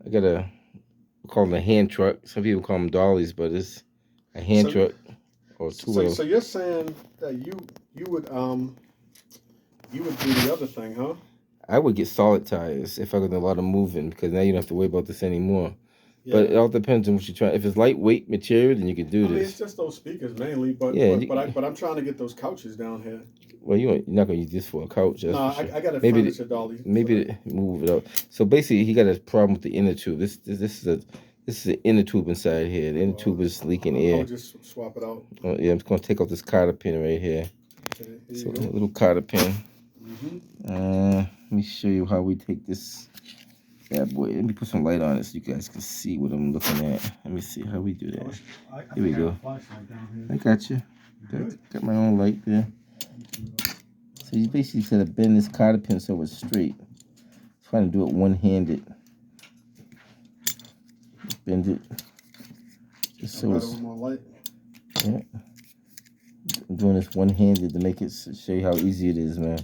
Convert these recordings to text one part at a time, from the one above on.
I got a, we call them a hand truck. Some people call them dollies, but it's a hand So, truck or two so wheel. you're saying that you would you would do the other thing, huh? I would get solid tires if I got a lot of moving because now you don't have to worry about this anymore. But Yeah. it all depends on what you try. If it's lightweight material, then you can do I mean, it's this. just those speakers mainly, but Yeah, but I'm trying to get those couches down here. well, you're not gonna use this for a couch, No, that's for sure. I got a Maybe, furniture dolly for maybe that. move it up. So basically, he got a problem with the inner tube. This is an inner tube inside here. The inner tube is leaking I air. would just swap it out. Yeah, I'm just gonna take off this cotter pin right here. Okay, here So you a go. little cotter pin. Hmm. Let me show you how we take this bad boy. Let me put some light on it so you guys can see what I'm looking at. Let me see how we do that. Here we go. I got you. Got my own light there. So you basically got to bend this cotter pin so it's straight. Trying to do it one-handed. Bend it. Just so it's, More light. yeah. I'm doing this one-handed to make it show you how easy it is, man.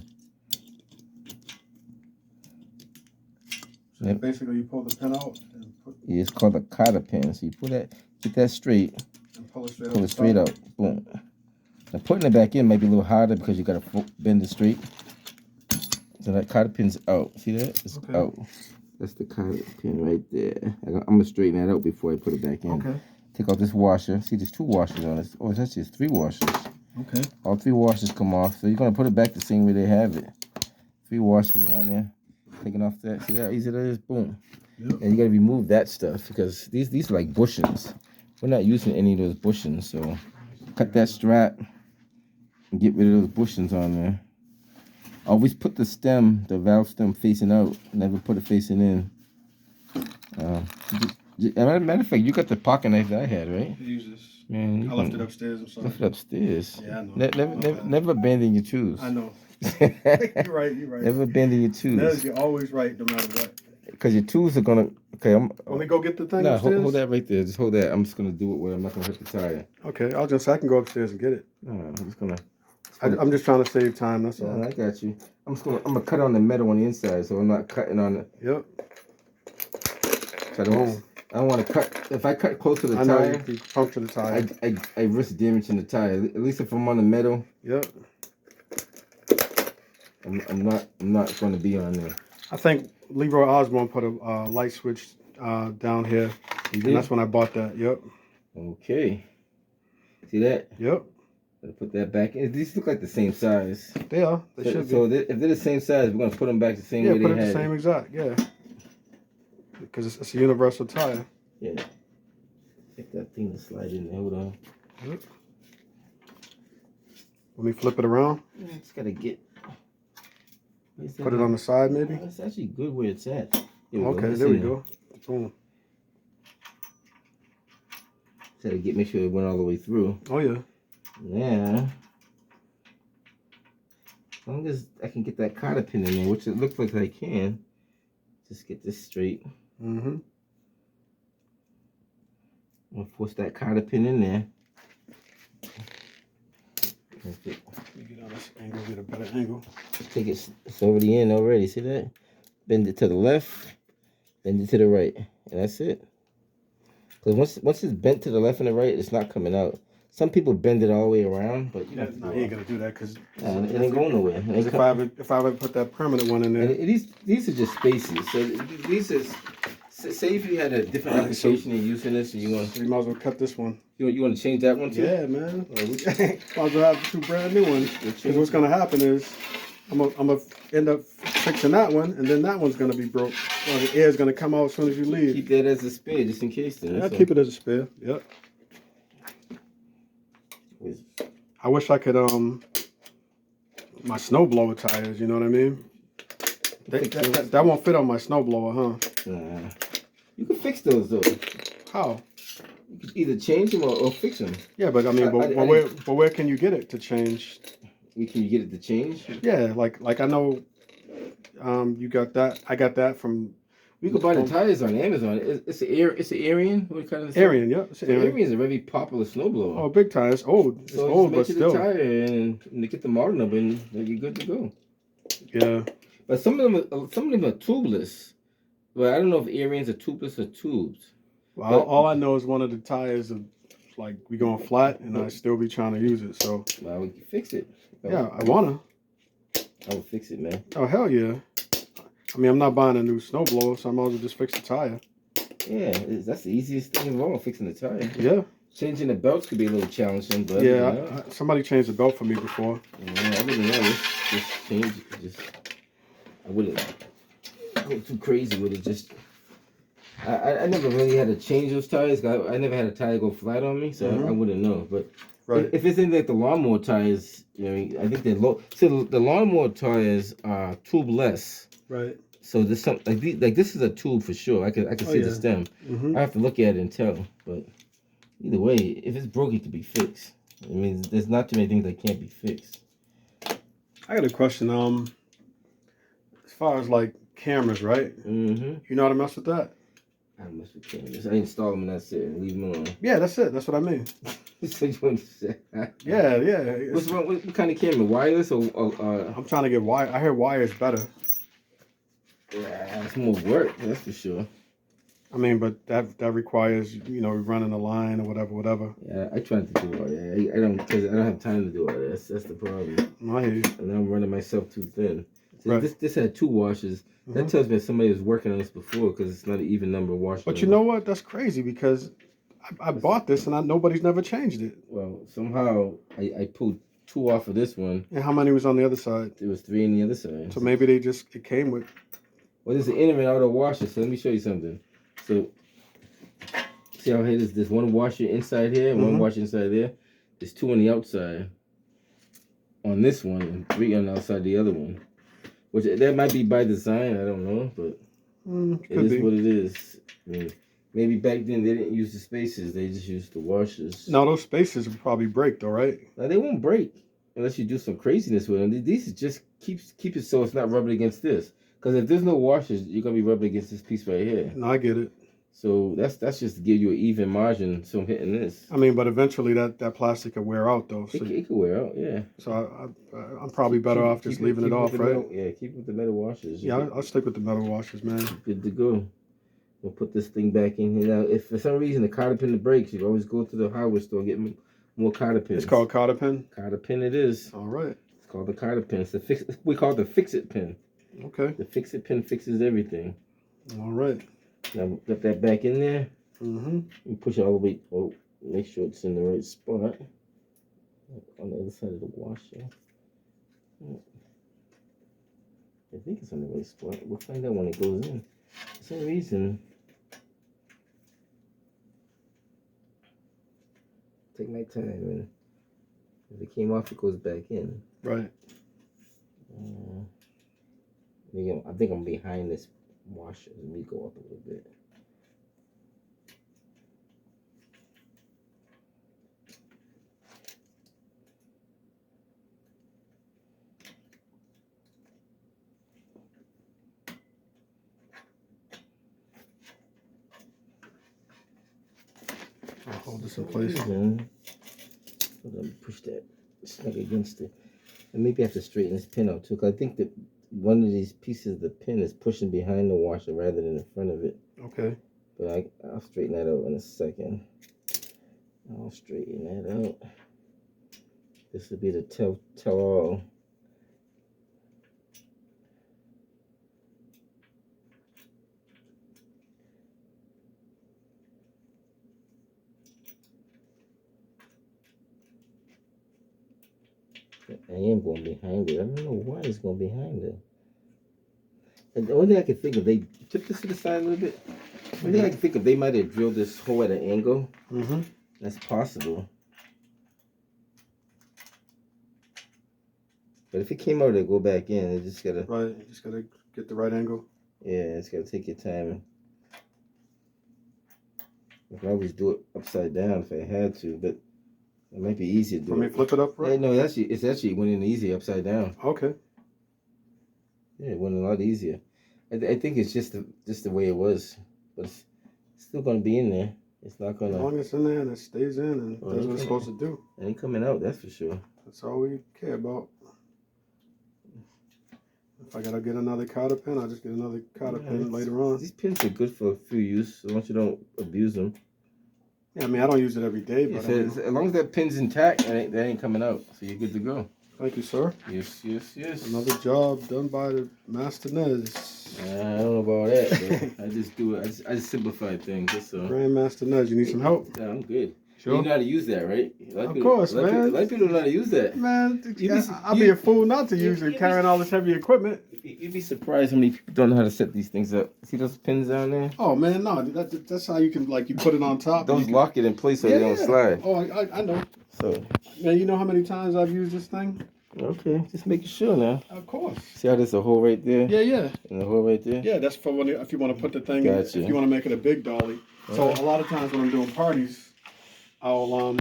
So basically, you pull the pin out and Yeah, it's called a cotter pin. So you get that straight, and pull it straight pull out. it straight out. Boom. Now putting it back in might be a little harder because you got to bend it straight. So that cotter pin's out. See that? It's out. That's the cotter pin right there. I'm gonna straighten that out before I put it back in. Okay. Take out this washer. See, there's 2 washers on this. Oh, that's just 3 washers. Okay. All 3 washers come off. So you're gonna put it back the same way they have it. 3 washers on there. Taking off that. See how easy that is? Boom. Yep. And you gotta remove that stuff because these are like bushings. We're not using any of those bushings, so cut that strap and get rid of those bushings on there. Always put the valve stem facing out. Never put it facing in. Matter of fact, you got the pocket knife that I had, right? Use this. Man, I left it upstairs. I'm sorry. left it upstairs. Yeah, I know. Never abandon your tools. I know. You're right. Never abandon your No, tools. you're always right, no matter what. Because your tools are gonna. Okay, Want me to go get the thing no, upstairs? hold that right there. Just hold that. I'm just gonna do it where I'm not gonna hurt the tire. Okay, I can go upstairs and get it. No, I'm just gonna. I'm just trying to save time. That's all. I got you. I'm gonna cut on the metal on the inside, so I'm not cutting on the. Yep. So I don't want to cut. If I cut close to the tire, you puncture the tire. I risk damaging the tire. At least if I'm on the metal. Yep. I'm not going to be on there. I think Leroy Osborne put a light switch down here, and that's when I bought that. Yep. Okay. See that? Yep. Gotta put that back in. These look like the same size. They are. They should be. So if they're the same size, we're gonna put them back the same way they had. Yeah, put it the same exact. Yeah. Because it's a universal tire. Yeah. Get that thing to slide in there. Hold on. Yep. Let me flip it around. Yeah, just gotta get. Put it on the side, maybe. It's actually good where it's at. Okay, there we go. Boom. Gotta make sure it went all the way through. Oh yeah. Yeah. As long as I can get that cotter pin in there, which it looks like I can. Just get this straight. Mm-hmm. I'm gonna force that cotter pin in there. Let me get on this angle, get a better angle. Take it. It's already in already. See that? Bend it to the left. Bend it to the right, and that's it. Because once it's bent to the left and the right, it's not coming out. Some people bend it all the way around, but you ain't gonna do that because it ain't going nowhere. If I ever put that permanent one in there. And these are just spaces. So these is say if you had a different application and using this, and you want you might as well cut this one. You want to change that one too? Yeah, man. Might as well have 2 brand new ones. Because what's gonna happen is I'm gonna end up fixing that one, and then that one's gonna be broke. Or the air's gonna come out as soon as you leave. Keep that as a spare, just in case. Then I'll keep it as a spare. Yep. I wish I could my snowblower tires. You know what I mean? That won't fit on my snowblower, huh? Nah. You can fix those though. How? You can either change them or fix them. Yeah, but I mean, but where can you get it to change? Can you get it to change? Yeah, like I know, you got that. I got that from. We could buy the tires on Amazon. It's an Arian. What kind of Arian? Yeah, it's Arian is a very popular snowblower. Oh, big time. It's old. It's so old, but still. The tire and they get the model number, and you're good to go. Yeah. But some of them are tubeless. Well, I don't know if air rings are tubeless or tubes. Well, But- all I know is one of the tires is like we going flat, and I still be trying to use it. So Well, we can fix it. yeah, I wanna. I will fix it, man. Oh hell yeah! I mean, I'm not buying a new snowblower, so I might as well just fix the tire. Yeah, that's the easiest thing in the world, fixing the tire. Yeah. Changing the belts could be a little challenging, but Yeah, somebody changed the belt for me before. Yeah, I wouldn't know. Just change it. I wouldn't go too crazy with it. I never really had to change those tires. I never had a tire go flat on me, so I wouldn't know. But if it's anything like the lawnmower tires, I think they're low. So the lawnmower tires are tubeless. Right. So there's some like this is a tube for sure. I can see the stem. I have to look at it and tell. But either way, if it's broke, it can be fixed. I mean, there's not too many things that can't be fixed. I got a question. As far as like cameras, right? Mm-hmm. You know how to mess with that? I don't mess with cameras. I install them and that's it. And leave them alone. Yeah, that's it. That's what I mean. So you want to say? Yeah. What's wrong? What kind of camera? Wireless or? I'm trying to get wire. I hear wire is better. Yeah, it's more work. That's for sure. I mean, but that requires running a line or whatever. Yeah, I try to do all that. I don't because I don't have time to do all that. That's the problem. I hear you. And I'm running myself too thin. So Right. This had 2 washers. That tells me that somebody was working on this before because it's not an even number of washers. But you know what? That's crazy because I bought this and nobody's never changed it. Well, somehow I pulled 2 off of this one. And how many was on the other side? There was 3 on the other side. So maybe it came with. Well, there's an in and outer washer. So let me show you something. So see how here there's one washer inside here and one washer inside there. There's 2 on the outside on this one and 3 on the outside the other one. Which that might be by design. I don't know, but it is what it is. I mean, maybe back then they didn't use the spacers; they just used the washers. No, those spacers would probably break though, right? Now they won't break unless you do some craziness with them. These just keep it so it's not rubbing against this. Because if there's no washers, you're gonna be rubbing against this piece right here. No, I get it. So that's just to give you an even margin. So I'm hitting this. I mean, but eventually that plastic could wear out though. So It could wear out, yeah. So I'm probably better off just leaving it off, right? Keep it with the metal washers. Yeah, I'll stick with the metal washers, man. Good to go. We'll put this thing back in here. Now, if for some reason the cotter pin breaks, you can always go to the hardware store and get more cotter pins. It's called cotter pin? Cotter pin it is. All right. It's called the cotter pin. We call it the fix-it pin. Okay. The fix-it pin fixes everything. All right. Now, we'll put that back in there. Mm-hmm. And push it all the way. Oh, make sure it's in the right spot. On the other side of the washer. I think it's on the right spot. We'll find out when it goes in. For some reason, take my time, and if it came off, it goes back in. Right. I think I'm behind this washer. Let me go up a little bit. I'll hold this in place. Push that snug against it. And maybe I have to straighten this pin out too, because I think that one of these pieces of the pin is pushing behind the washer rather than in front of it. Okay. But I'll straighten that out in a second. I'll straighten that out. This will be the tell all. I am going behind it. I don't know why it's going behind it. And the only thing I can think of, they tip this to the side a little bit. The only thing I can think of, they might have drilled this hole at an angle. Mm-hmm. That's possible. But if it came out, it'd go back in. It just gotta. Right. You just gotta get the right angle. Yeah, it's gotta take your time. I could always do it upside down if I had to, but it might be easier to do. Let me flip it up, right? No, it's actually went in easy upside down. Okay. Yeah, it went a lot easier. I think it's just the way it was, but it's still gonna be in there. It's not gonna. As long as it's in there and it stays in and does what it's supposed to do. It ain't coming out, that's for sure. That's all we care about. if I gotta get another cotter pin, I'll just get another cotter pin later on. These pins are good for a few use, as long as you don't abuse them. Yeah, I mean, I don't use it every day, Yeah, but so as long as that pin's intact, that ain't coming out. So you're good to go. thank you, sir. Yes, yes, yes. Another job done by the Master Nez. I don't know about that, but I just do it. I just simplify things. That's all. Grandmaster Nez, you need some help? Yeah, I'm good. Sure. You know how to use that, right? Of course, man. A lot of people don't know how to use that. Man, I'd be a fool not to use it, carrying all this heavy equipment. You'd be surprised how many people don't know how to set these things up. See those pins down there? Oh man, no, that's how you can you put it on top. Those lock it in place so they don't slide. Oh, I know. So, man, you know how many times I've used this thing? Okay, just making sure now. Of course. See how there's a hole right there? Yeah. And a hole right there? Yeah, that's for if you want to put the thing. Gotcha. If you want to make it a big dolly. So a lot of times when I'm doing parties, I'll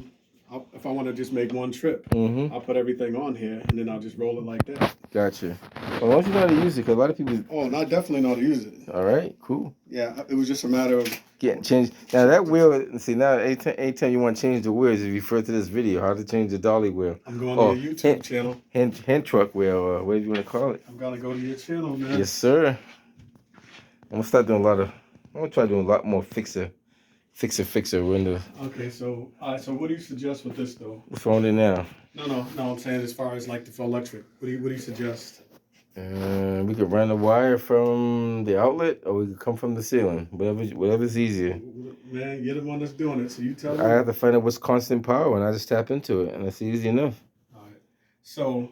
if I want to just make one trip, I'll put everything on here and then I'll just roll it like that. Gotcha. Well, why don't you know how to use it? Because a lot of people. Oh, and I definitely know how to use it. All right, cool. Yeah, it was just a matter of Getting changed. Now that wheel, see now anytime you want to change the wheels, you refer to this video, how to change the dolly wheel. I'm going to your YouTube channel. Hand truck wheel, or whatever you want to call it. I'm gonna go to your channel, man. Yes, sir. I'm gonna try doing a lot more fixer windows. Okay, so what do you suggest with this though? What's wrong with it now? No, I'm saying as far as like for electric, what do you suggest? We could run the wire from the outlet, or we could come from the ceiling. Whatever's easier. Man, you're the one that's doing it, so you tell me. I have to find out what's constant power, and I just tap into it, and it's easy enough. All right. So